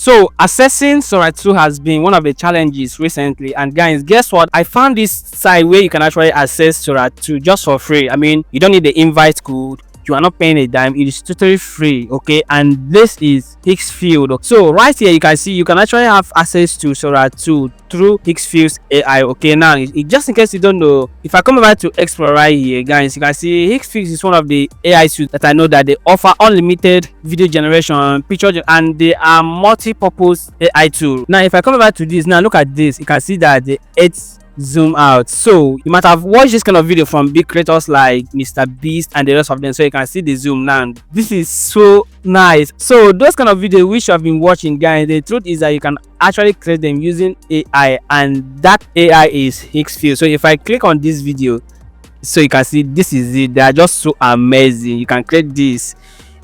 So accessing Sora 2 has been one of the challenges recently, and guys, guess what? I found this site where you can actually access Sora 2 just for free. I mean, you don't need the invite code, you are not paying a dime, it is totally free. Okay, and this is Higgsfield. So right here you can see you can actually have access to Sora 2 through Higgsfield AI. Okay, now just in case you don't know, if I come over to explore right here, guys, you can see Higgsfield is one of the AI suits that I know that they offer unlimited video generation, picture, and they are multi-purpose AI tool. Now if I come over to this, now look at this, you can see that the 8 zoom out. So you might have watched this kind of video from big creators like Mr. Beast and the rest of them, so you can see the zoom now. This is so nice. So those kind of videos which you have been watching, guys, the truth is that you can actually create them using AI, and that AI is Higgsfield. So if I click on this video, so you can see this is it. They are just so amazing. You can create this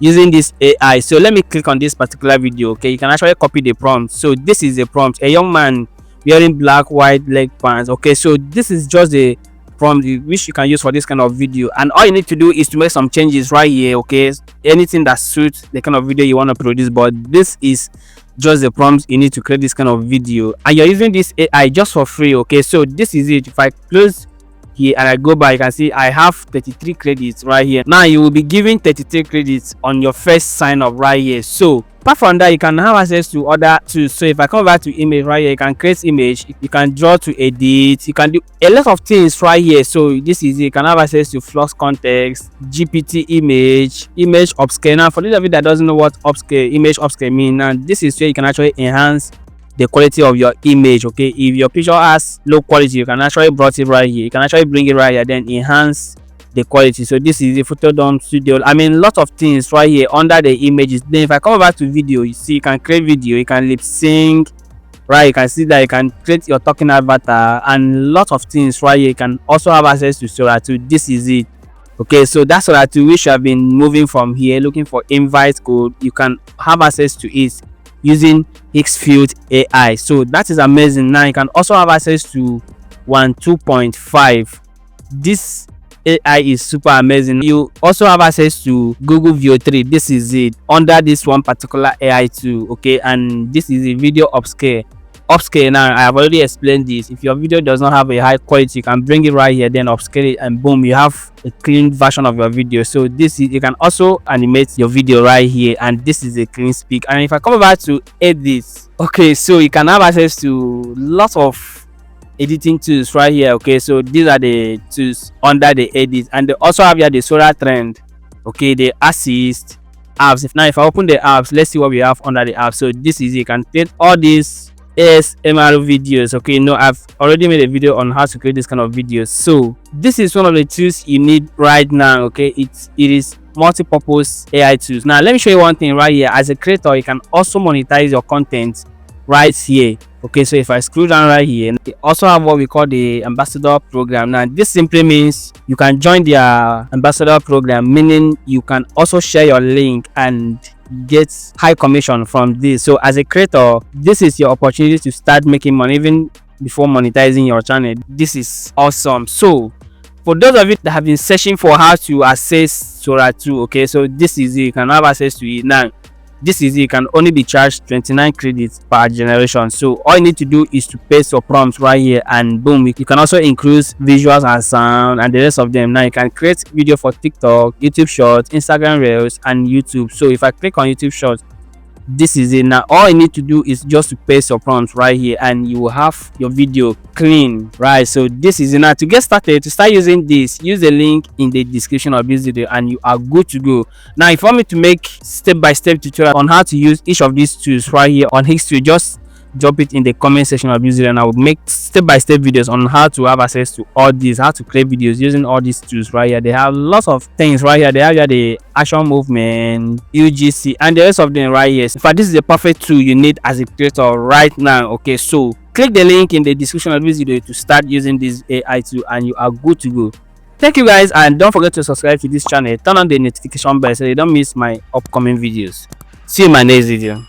using this AI. So let me click on this particular video. Okay, you can actually copy the prompt. So this is a prompt: a young man wearing black white leg pants. Okay, so this is just a prompt which you can use for this kind of video, and all you need to do is to make some changes right here. Okay, anything that suits the kind of video you want to produce, but this is just the prompts you need to create this kind of video, and you're using this AI just for free. Okay, so this is it. If I close here and I go back, you can see I have 33 credits right here. Now you will be given 33 credits on your first sign up right here. So apart from that, you can have access to other tools. So if I come back to image right here, you can create image, you can draw to edit, you can do a lot of things right here. So this is it. You can have access to flux context, GPT image upscale. Now for those of you that doesn't know what image upscale mean, now this is where you can actually enhance the quality of your image. Okay, if your picture has low quality, you can actually brought it right here, you can actually bring it right here, then enhance the quality. So this is the photo dome studio. I mean, lot of things right here under the images. Then if I come back to video, you see you can create video, you can lip sync, right? You can see that you can create your talking avatar and lot of things right here. You can also have access to Sora 2. This is it. Okay, so that's Sora 2 which you have been moving from here looking for invite code. You can have access to it using Higgsfield AI. So that is amazing. Now you can also have access to 2.5. This AI is super amazing. You also have access to Google View 3. This is it under this one particular AI tool. Okay, and this is a video upscale. Now I have already explained this. If your video does not have a high quality, you can bring it right here, then upscale it, and boom, you have a clean version of your video. So this is, you can also animate your video right here, and this is a clean speak. And if I come back to edit, okay, so you can have access to lots of editing tools right here. Okay, so these are the tools under the edit, and they also have here the Sora trend. Okay, the assist apps. If I open the apps, let's see what we have under the apps. So this is it. You can create all these ASMR videos. Okay, no, I've already made a video on how to create this kind of videos. So this is one of the tools you need right now. Okay, it is multi-purpose AI tools. Now let me show you one thing right here. As a creator, you can also monetize your content right here. Okay, so if I scroll down right here, they also have what we call the ambassador program. Now this simply means you can join their ambassador program, meaning you can also share your link and get high commission from this. So as a creator, this is your opportunity to start making money even before monetizing your channel. This is awesome. So for those of you that have been searching for how to access Sora 2, okay, so this is it. You can have access to it now. This is it. You can only be charged 29 credits per generation. So all you need to do is to paste your prompts right here, and boom, you can also include visuals and sound and the rest of them. Now you can create video for TikTok, YouTube Shorts, Instagram Reels, and YouTube. So if I click on YouTube Shorts, this is it. Now all you need to do is just to paste your prompts right here, and you will have your video clean, right? So this is it. Now to get started, to start using this, use the link in the description of this video and you are good to go. Now if you want me to make step-by-step tutorial on how to use each of these tools right here on Higgsfield, just drop it in the comment section of this video, and I will make step-by-step videos on how to have access to all these, how to create videos using all these tools right here. They have lots of things right here. They have here the action movement, UGC, and the rest of them right here. In fact, this is the perfect tool you need as a creator right now. Okay, so click the link in the description of this video to start using this AI tool and you are good to go. Thank you guys, and don't forget to subscribe to this channel, turn on the notification bell so you don't miss my upcoming videos. See you in my next video.